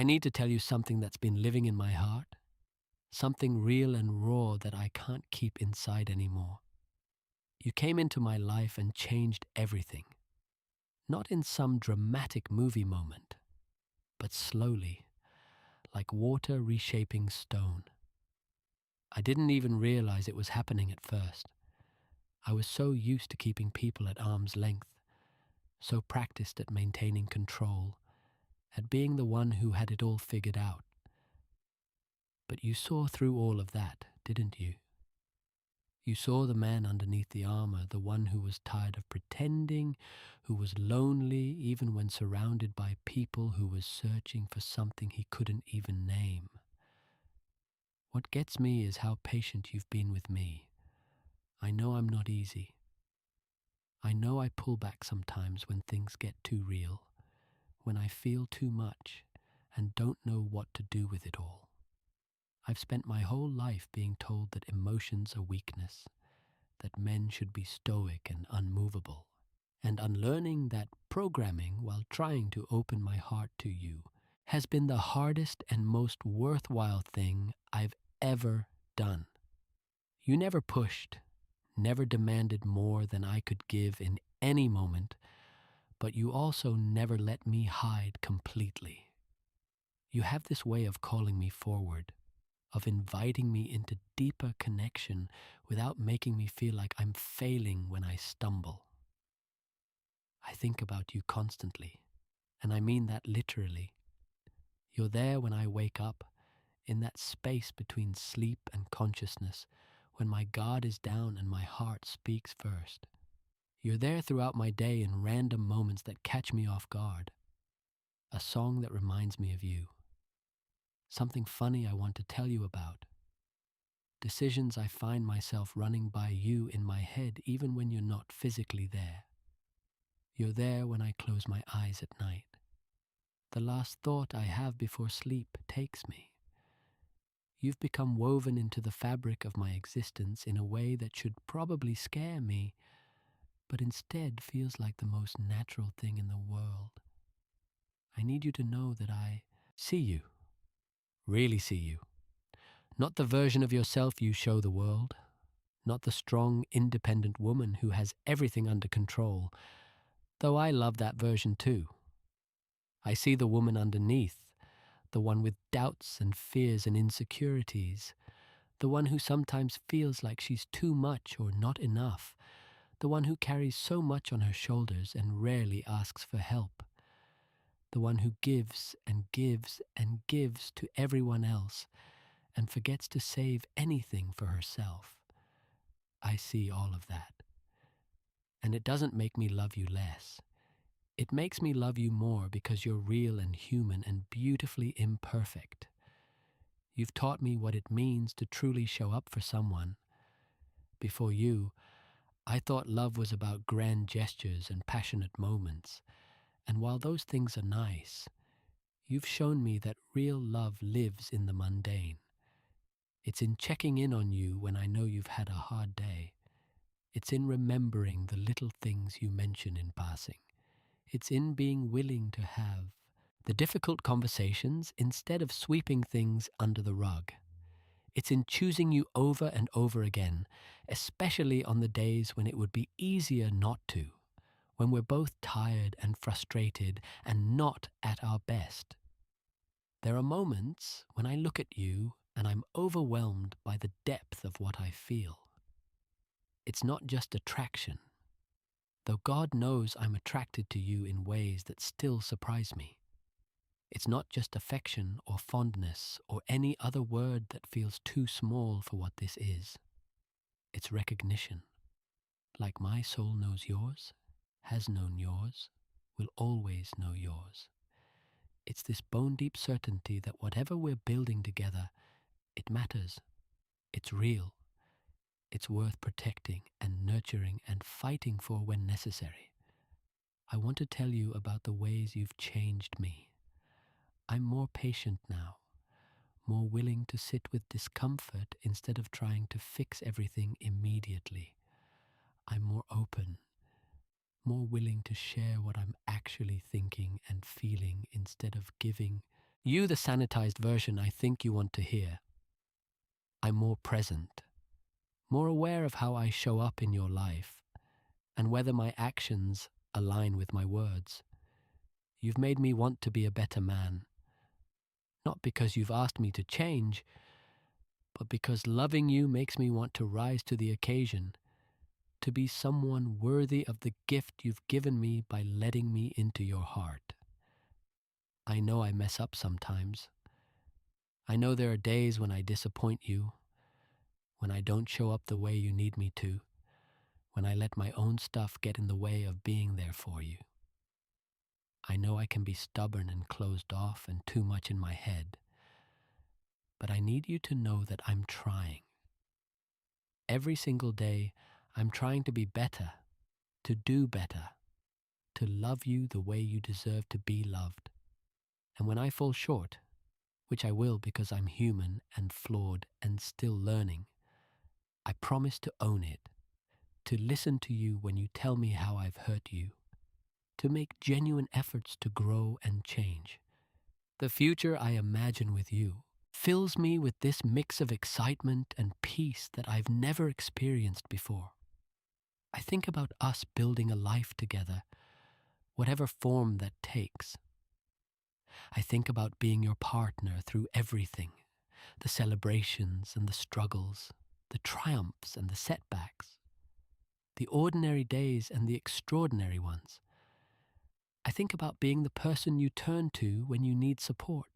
I need to tell you something that's been living in my heart, something real and raw that I can't keep inside anymore. You came into my life and changed everything, not in some dramatic movie moment, but slowly, like water reshaping stone. I didn't even realize it was happening at first. I was so used to keeping people at arm's length, so practiced at maintaining control, at being the one who had it all figured out. But you saw through all of that, didn't you? You saw the man underneath the armor, the one who was tired of pretending, who was lonely even when surrounded by people, who was searching for something he couldn't even name. What gets me is how patient you've been with me. I know I'm not easy. I know I pull back sometimes when things get too real, when I feel too much and don't know what to do with it all. I've spent my whole life being told that emotions are weakness, that men should be stoic and unmovable, and unlearning that programming while trying to open my heart to you has been the hardest and most worthwhile thing I've ever done. You never pushed, never demanded more than I could give in any moment, but you also never let me hide completely. You have this way of calling me forward, of inviting me into deeper connection without making me feel like I'm failing when I stumble. I think about you constantly, and I mean that literally. You're there when I wake up, in that space between sleep and consciousness, when my guard is down and my heart speaks first. You're there throughout my day in random moments that catch me off guard. A song that reminds me of you. Something funny I want to tell you about. Decisions I find myself running by you in my head even when you're not physically there. You're there when I close my eyes at night. The last thought I have before sleep takes me. You've become woven into the fabric of my existence in a way that should probably scare me, but instead feels like the most natural thing in the world. I need you to know that I see you, really see you. Not the version of yourself you show the world, not the strong, independent woman who has everything under control, though I love that version too. I see the woman underneath, the one with doubts and fears and insecurities, the one who sometimes feels like she's too much or not enough, the one who carries so much on her shoulders and rarely asks for help, the one who gives and gives and gives to everyone else and forgets to save anything for herself. I see all of that. And it doesn't make me love you less. It makes me love you more because you're real and human and beautifully imperfect. You've taught me what it means to truly show up for someone. Before you, I thought love was about grand gestures and passionate moments. And while those things are nice, you've shown me that real love lives in the mundane. It's in checking in on you when I know you've had a hard day. It's in remembering the little things you mention in passing. It's in being willing to have the difficult conversations instead of sweeping things under the rug. It's in choosing you over and over again, especially on the days when it would be easier not to, when we're both tired and frustrated and not at our best. There are moments when I look at you and I'm overwhelmed by the depth of what I feel. It's not just attraction, though God knows I'm attracted to you in ways that still surprise me. It's not just affection or fondness or any other word that feels too small for what this is. It's recognition. Like my soul knows yours, has known yours, will always know yours. It's this bone-deep certainty that whatever we're building together, it matters. It's real. It's worth protecting and nurturing and fighting for when necessary. I want to tell you about the ways you've changed me. I'm more patient now, more willing to sit with discomfort instead of trying to fix everything immediately. I'm more open, more willing to share what I'm actually thinking and feeling instead of giving You, the sanitized version I think you want to hear. I'm more present, more aware of how I show up in your life, and whether my actions align with my words. You've made me want to be a better man, not because you've asked me to change, but because loving you makes me want to rise to the occasion, to be someone worthy of the gift you've given me by letting me into your heart. I know I mess up sometimes. I know there are days when I disappoint you, when I don't show up the way you need me to, when I let my own stuff get in the way of being there for you. I know I can be stubborn and closed off and too much in my head, but I need you to know that I'm trying. Every single day, I'm trying to be better, to do better, to love you the way you deserve to be loved. And when I fall short, which I will because I'm human and flawed and still learning, I promise to own it, to listen to you when you tell me how I've hurt you, to make genuine efforts to grow and change. The future I imagine with you fills me with this mix of excitement and peace that I've never experienced before. I think about us building a life together, whatever form that takes. I think about being your partner through everything, the celebrations and the struggles, the triumphs and the setbacks, the ordinary days and the extraordinary ones. I think about being the person you turn to when you need support,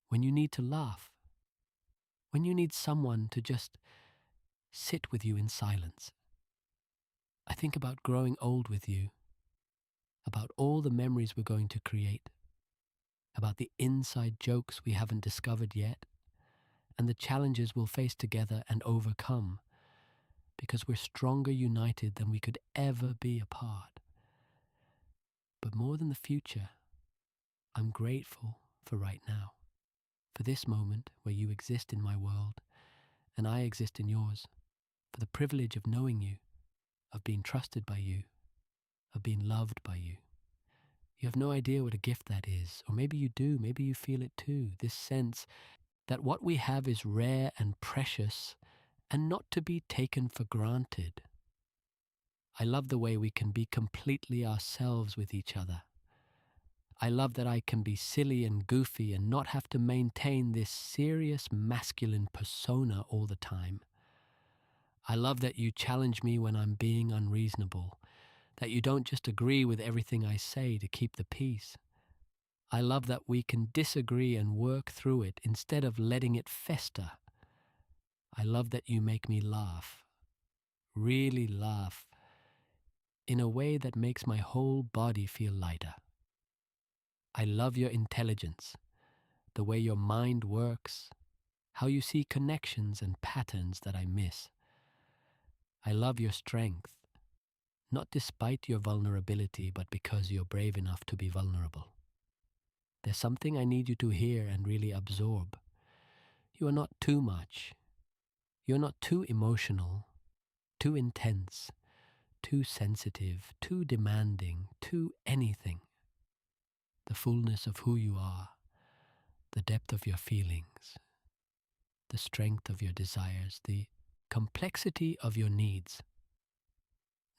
when you need to laugh, when you need someone to just sit with you in silence. I think about growing old with you, about all the memories we're going to create, about the inside jokes we haven't discovered yet, and the challenges we'll face together and overcome, because we're stronger united than we could ever be apart. But more than the future, I'm grateful for right now, for this moment where you exist in my world and I exist in yours, for the privilege of knowing you, of being trusted by you, of being loved by you. You have no idea what a gift that is, or maybe you do, maybe you feel it too, this sense that what we have is rare and precious and not to be taken for granted. I love the way we can be completely ourselves with each other. I love that I can be silly and goofy and not have to maintain this serious masculine persona all the time. I love that you challenge me when I'm being unreasonable, that you don't just agree with everything I say to keep the peace. I love that we can disagree and work through it instead of letting it fester. I love that you make me laugh, really laugh, in a way that makes my whole body feel lighter. I love your intelligence, the way your mind works, how you see connections and patterns that I miss. I love your strength, not despite your vulnerability, but because you're brave enough to be vulnerable. There's something I need you to hear and really absorb. You are not too much. You're not too emotional, too intense, too sensitive, too demanding, too anything. The fullness of who you are, the depth of your feelings, the strength of your desires, the complexity of your needs.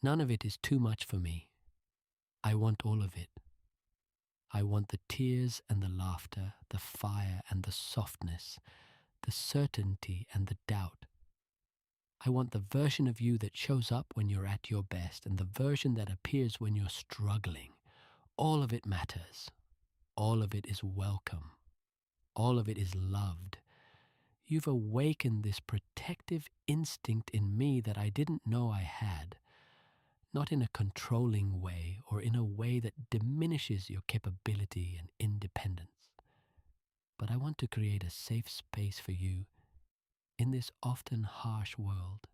None of it is too much for me. I want all of it. I want the tears and the laughter, the fire and the softness, the certainty and the doubt. I want the version of you that shows up when you're at your best and the version that appears when you're struggling. All of it matters. All of it is welcome. All of it is loved. You've awakened this protective instinct in me that I didn't know I had, not in a controlling way or in a way that diminishes your capability and independence. But I want to create a safe space for you in this often harsh world.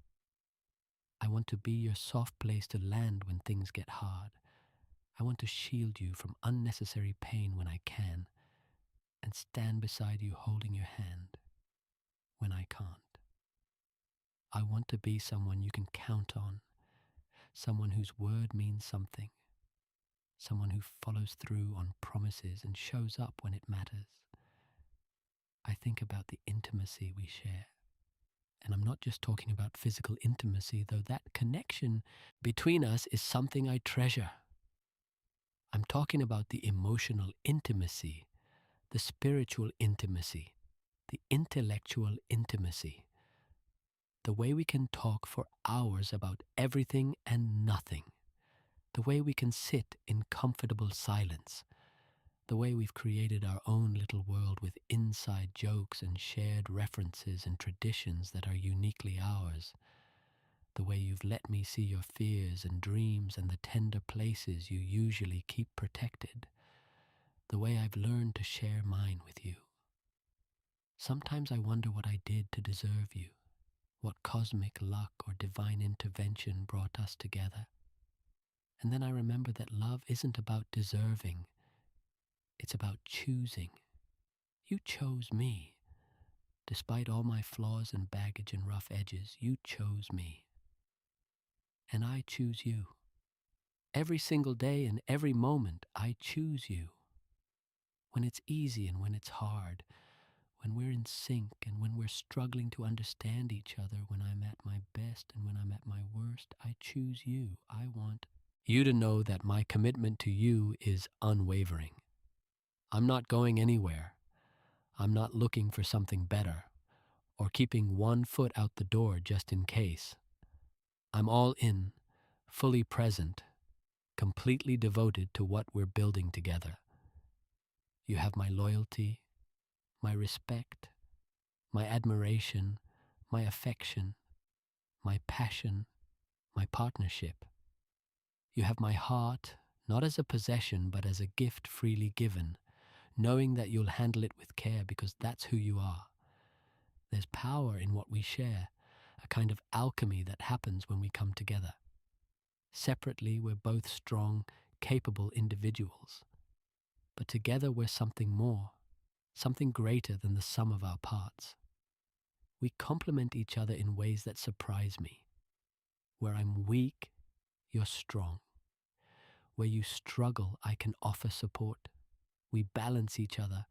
I want to be your soft place to land when things get hard. I want to shield you from unnecessary pain when I can, and stand beside you holding your hand when I can't. I want to be someone you can count on, someone whose word means something, someone who follows through on promises and shows up when it matters. think about the intimacy we share. And I'm not just talking about physical intimacy, though that connection between us is something I treasure. I'm talking about the emotional intimacy, the spiritual intimacy, the intellectual intimacy, the way we can talk for hours about everything and nothing, the way we can sit in comfortable silence, the way we've created our own little world with inside jokes and shared references and traditions that are uniquely ours, the way you've let me see your fears and dreams and the tender places you usually keep protected, the way I've learned to share mine with you. Sometimes I wonder what I did to deserve you, what cosmic luck or divine intervention brought us together. And then I remember that love isn't about deserving, it's about choosing. You chose me. Despite all my flaws and baggage and rough edges, you chose me. And I choose you. Every single day and every moment, I choose you. When it's easy and when it's hard, when we're in sync and when we're struggling to understand each other, when I'm at my best and when I'm at my worst, I choose you. I want you to know that my commitment to you is unwavering. I'm not going anywhere. I'm not looking for something better or keeping one foot out the door just in case. I'm all in, fully present, completely devoted to what we're building together. You have my loyalty, my respect, my admiration, my affection, my passion, my partnership. You have my heart, not as a possession, but as a gift freely given, knowing that you'll handle it with care because that's who you are. There's power in what we share, a kind of alchemy that happens when we come together. Separately, we're both strong, capable individuals. But together we're something more, something greater than the sum of our parts. We complement each other in ways that surprise me. Where I'm weak, you're strong. Where you struggle, I can offer support. We balance each other,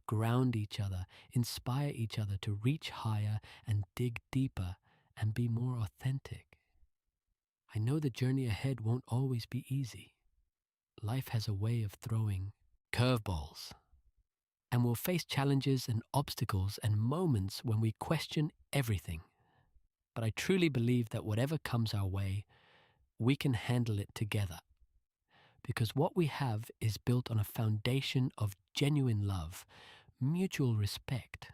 ground each other, inspire each other to reach higher and dig deeper and be more authentic. I know the journey ahead won't always be easy. Life has a way of throwing curveballs, and we'll face challenges and obstacles and moments when we question everything. But I truly believe that whatever comes our way, we can handle it together. Because what we have is built on a foundation of genuine love, mutual respect,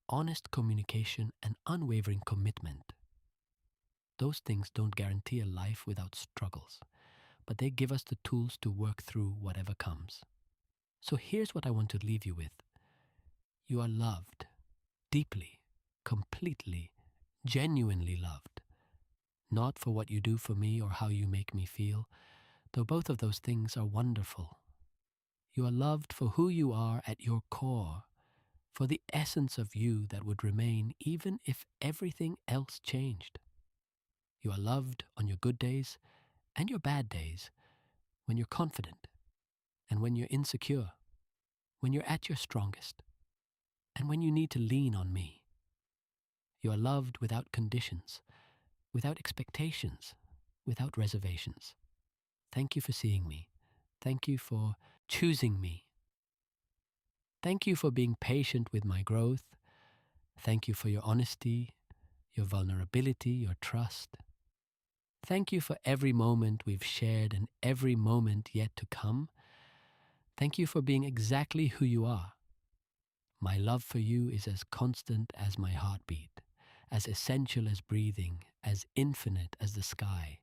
honest communication, and unwavering commitment. Those things don't guarantee a life without struggles, but they give us the tools to work through whatever comes. So here's what I want to leave you with. You are loved, deeply, completely, genuinely loved. Not for what you do for me or how you make me feel, though both of those things are wonderful. You are loved for who you are at your core, for the essence of you that would remain even if everything else changed. You are loved on your good days and your bad days, when you're confident and when you're insecure, when you're at your strongest, and when you need to lean on me. You are loved without conditions, without expectations, without reservations. Thank you for seeing me. Thank you for choosing me. Thank you for being patient with my growth. Thank you for your honesty, your vulnerability, your trust. Thank you for every moment we've shared and every moment yet to come. Thank you for being exactly who you are. My love for you is as constant as my heartbeat, as essential as breathing, as infinite as the sky.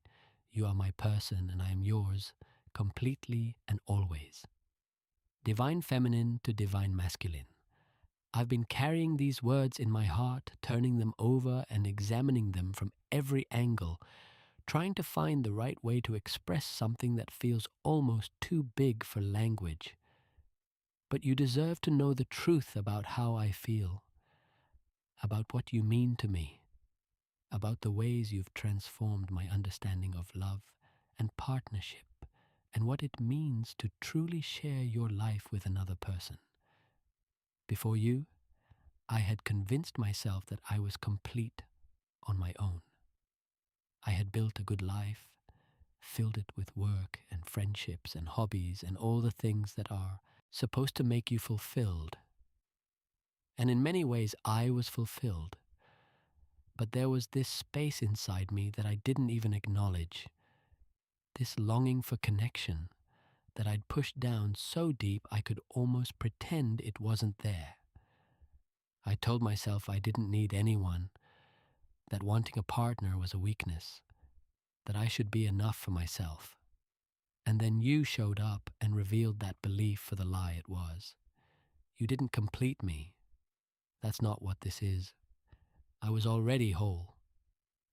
You are my person and I am yours, completely and always. Divine feminine to divine masculine. I've been carrying these words in my heart, turning them over and examining them from every angle, trying to find the right way to express something that feels almost too big for language. But you deserve to know the truth about how I feel, about what you mean to me, about the ways you've transformed my understanding of love and partnership, and what it means to truly share your life with another person. Before you, I had convinced myself that I was complete on my own. I had built a good life, filled it with work and friendships and hobbies and all the things that are supposed to make you fulfilled. And in many ways, I was fulfilled. But there was this space inside me that I didn't even acknowledge, this longing for connection that I'd pushed down so deep I could almost pretend it wasn't there. I told myself I didn't need anyone, that wanting a partner was a weakness, that I should be enough for myself. And then you showed up and revealed that belief for the lie it was. You didn't complete me. That's not what this is. I was already whole.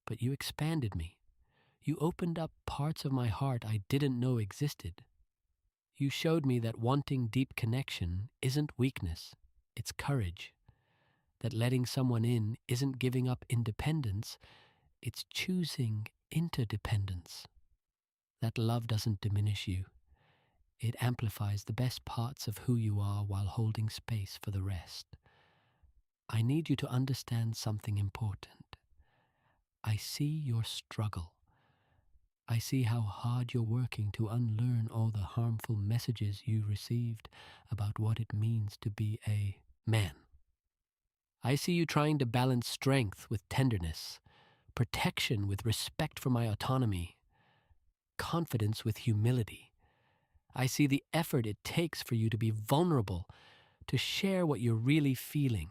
But you expanded me. You opened up parts of my heart I didn't know existed. You showed me that wanting deep connection isn't weakness, it's courage. That letting someone in isn't giving up independence, it's choosing interdependence. That love doesn't diminish you. It amplifies the best parts of who you are while holding space for the rest. I need you to understand something important. I see your struggle. I see how hard you're working to unlearn all the harmful messages you received about what it means to be a man. I see you trying to balance strength with tenderness, protection with respect for my autonomy, confidence with humility. I see the effort it takes for you to be vulnerable, to share what you're really feeling,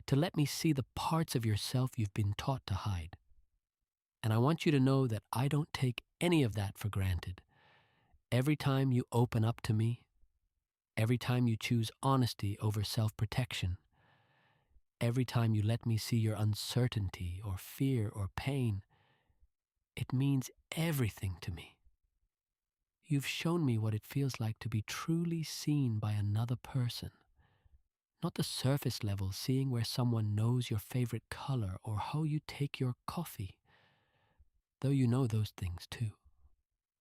to let me see the parts of yourself you've been taught to hide. And I want you to know that I don't take any of that for granted. Every time you open up to me, every time you choose honesty over self-protection, every time you let me see your uncertainty or fear or pain, it means everything to me. You've shown me what it feels like to be truly seen by another person. Not the surface level seeing where someone knows your favorite color or how you take your coffee, though you know those things too.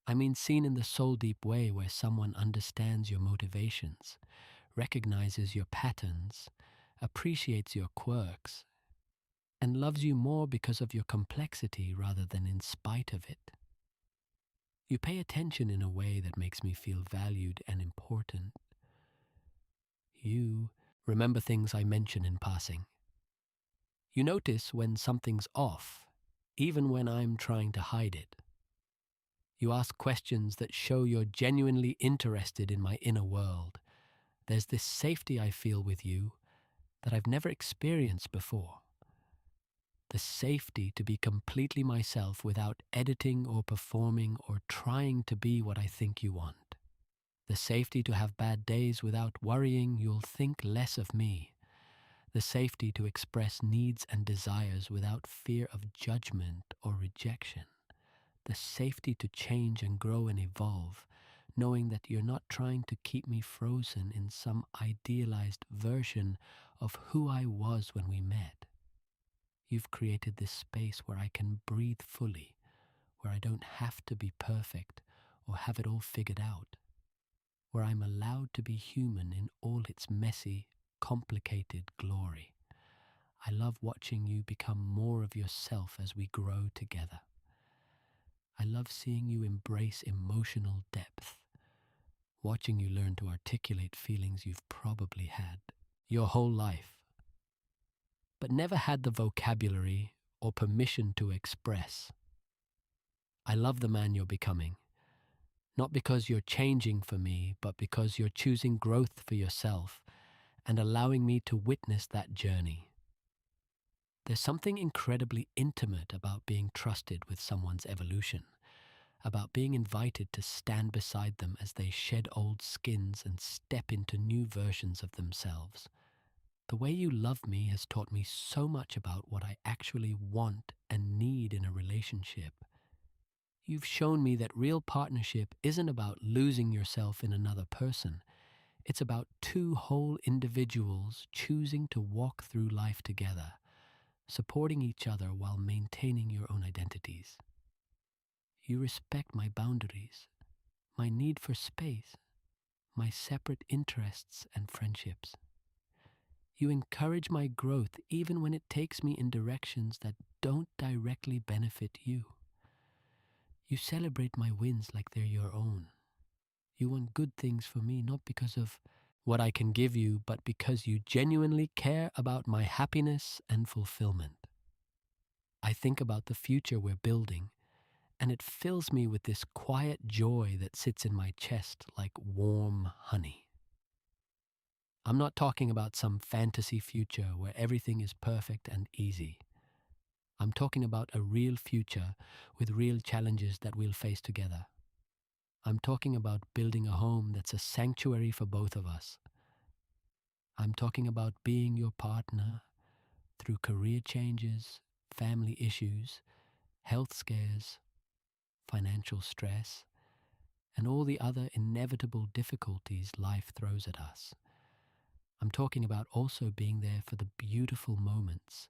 I mean seen in the soul-deep way where someone understands your motivations, recognizes your patterns, appreciates your quirks, and loves you more because of your complexity rather than in spite of it. You pay attention in a way that makes me feel valued and important. You remember things I mention in passing. You notice when something's off, even when I'm trying to hide it. You ask questions that show you're genuinely interested in my inner world. There's this safety I feel with you that I've never experienced before. The safety to be completely myself without editing or performing or trying to be what I think you want. The safety to have bad days without worrying you'll think less of me. The safety to express needs and desires without fear of judgment or rejection. The safety to change and grow and evolve, knowing that you're not trying to keep me frozen in some idealized version of who I was when we met. You've created this space where I can breathe fully, where I don't have to be perfect or have it all figured out, where I'm allowed to be human in all its messy, complicated glory. I love watching you become more of yourself as we grow together. I love seeing you embrace emotional depth, watching you learn to articulate feelings you've probably had your whole life, but never had the vocabulary or permission to express. I love the man you're becoming, not because you're changing for me, but because you're choosing growth for yourself and allowing me to witness that journey. There's something incredibly intimate about being trusted with someone's evolution, about being invited to stand beside them as they shed old skins and step into new versions of themselves. The way you love me has taught me so much about what I actually want and need in a relationship. You've shown me that real partnership isn't about losing yourself in another person. It's about two whole individuals choosing to walk through life together, supporting each other while maintaining your own identities. You respect my boundaries, my need for space, my separate interests and friendships. You encourage my growth even when it takes me in directions that don't directly benefit you. You celebrate my wins like they're your own. You want good things for me, not because of what I can give you, but because you genuinely care about my happiness and fulfillment. I think about the future we're building, and it fills me with this quiet joy that sits in my chest like warm honey. I'm not talking about some fantasy future where everything is perfect and easy. I'm talking about a real future with real challenges that we'll face together. I'm talking about building a home that's a sanctuary for both of us. I'm talking about being your partner through career changes, family issues, health scares, financial stress, and all the other inevitable difficulties life throws at us. I'm talking about also being there for the beautiful moments,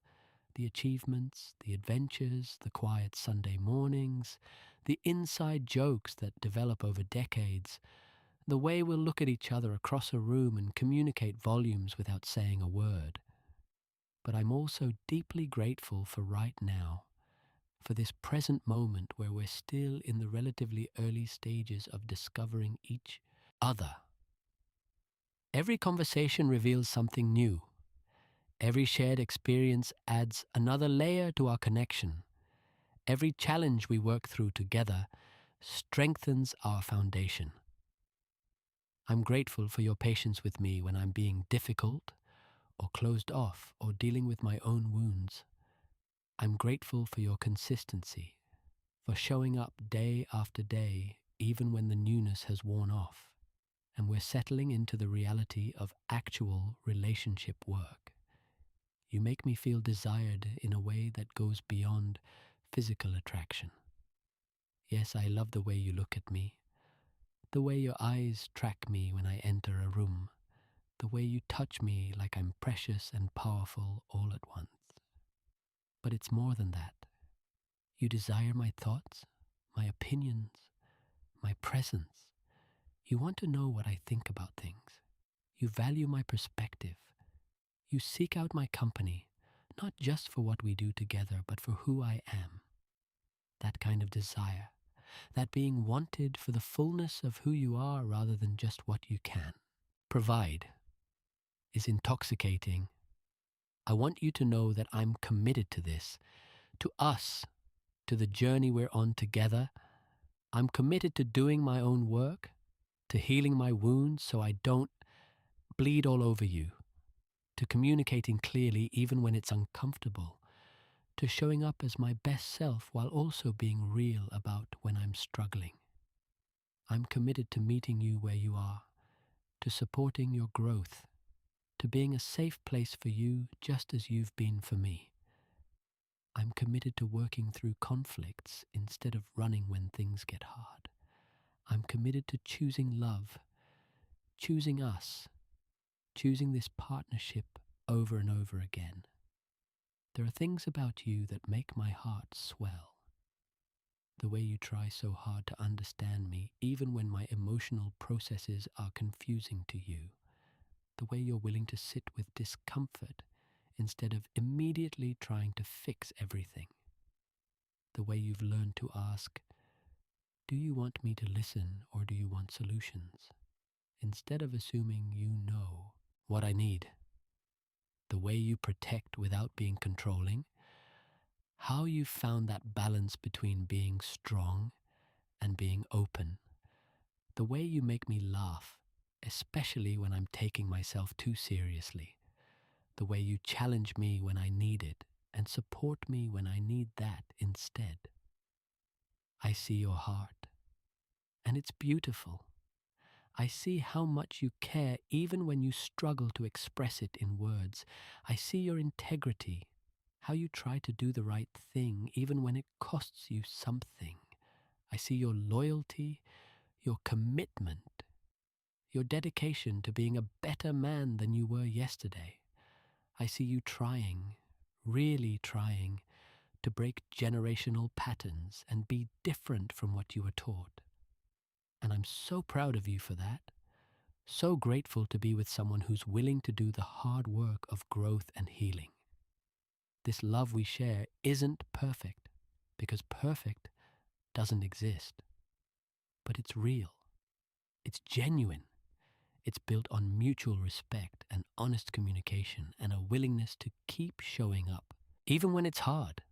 the achievements, the adventures, the quiet Sunday mornings, the inside jokes that develop over decades, the way we'll look at each other across a room and communicate volumes without saying a word. But I'm also deeply grateful for right now, for this present moment where we're still in the relatively early stages of discovering each other. Every conversation reveals something new. Every shared experience adds another layer to our connection. Every challenge we work through together strengthens our foundation. I'm grateful for your patience with me when I'm being difficult or closed off or dealing with my own wounds. I'm grateful for your consistency, for showing up day after day even when the newness has worn off and we're settling into the reality of actual relationship work. You make me feel desired in a way that goes beyond physical attraction. Yes, I love the way you look at me, the way your eyes track me when I enter a room, the way you touch me like I'm precious and powerful all at once. But it's more than that. You desire my thoughts, my opinions, my presence. You want to know what I think about things. You value my perspective. You seek out my company, not just for what we do together, but for who I am. That kind of desire, that being wanted for the fullness of who you are rather than just what you can provide, is intoxicating. I want you to know that I'm committed to this, to us, to the journey we're on together. I'm committed to doing my own work, to healing my wounds so I don't bleed all over you, to communicating clearly even when it's uncomfortable, to showing up as my best self while also being real about when I'm struggling. I'm committed to meeting you where you are, to supporting your growth, to being a safe place for you just as you've been for me. I'm committed to working through conflicts instead of running when things get hard. I'm committed to choosing love, choosing us, choosing this partnership over and over again. There are things about you that make my heart swell. The way you try so hard to understand me, even when my emotional processes are confusing to you. The way you're willing to sit with discomfort instead of immediately trying to fix everything. The way you've learned to ask, do you want me to listen or do you want solutions? Instead of assuming you know what I need. The way you protect without being controlling. How you found that balance between being strong and being open. The way you make me laugh, especially when I'm taking myself too seriously. The way you challenge me when I need it and support me when I need that instead. I see your heart, and it's beautiful. I see how much you care even when you struggle to express it in words. I see your integrity, how you try to do the right thing even when it costs you something. I see your loyalty, your commitment, your dedication to being a better man than you were yesterday. I see you trying, really trying, to break generational patterns and be different from what you were taught. And I'm so proud of you for that. So grateful to be with someone who's willing to do the hard work of growth and healing. This love we share isn't perfect, because perfect doesn't exist. But it's real. It's genuine. It's built on mutual respect and honest communication and a willingness to keep showing up, even when it's hard.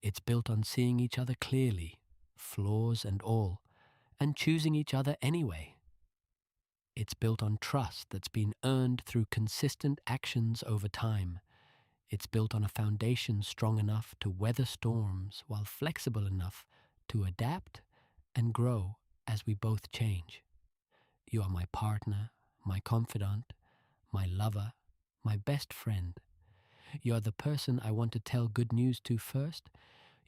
It's built on seeing each other clearly, flaws and all, and choosing each other anyway. It's built on trust that's been earned through consistent actions over time. It's built on a foundation strong enough to weather storms while flexible enough to adapt and grow as we both change. You are my partner, my confidant, my lover, my best friend. You are the person I want to tell good news to first.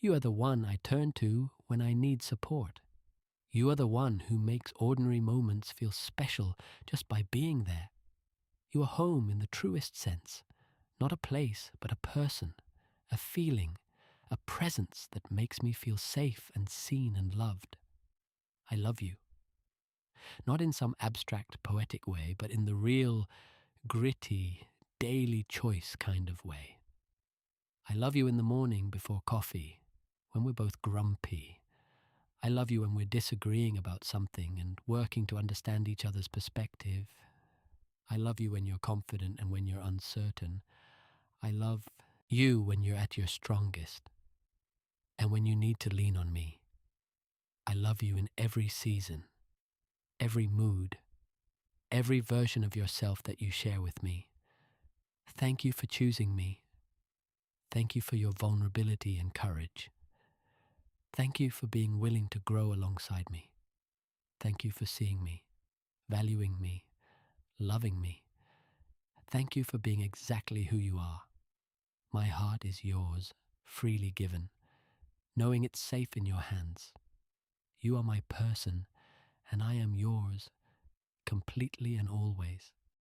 You are the one I turn to when I need support. You are the one who makes ordinary moments feel special just by being there. You are home in the truest sense, not a place, but a person, a feeling, a presence that makes me feel safe and seen and loved. I love you. Not in some abstract poetic way, but in the real, gritty, daily choice kind of way. I love you in the morning before coffee, when we're both grumpy. I love you when we're disagreeing about something and working to understand each other's perspective. I love you when you're confident and when you're uncertain. I love you when you're at your strongest and when you need to lean on me. I love you in every season, every mood, every version of yourself that you share with me. Thank you for choosing me. Thank you for your vulnerability and courage. Thank you for being willing to grow alongside me. Thank you for seeing me, valuing me, loving me. Thank you for being exactly who you are. My heart is yours, freely given, knowing it's safe in your hands. You are my person, and I am yours, completely and always.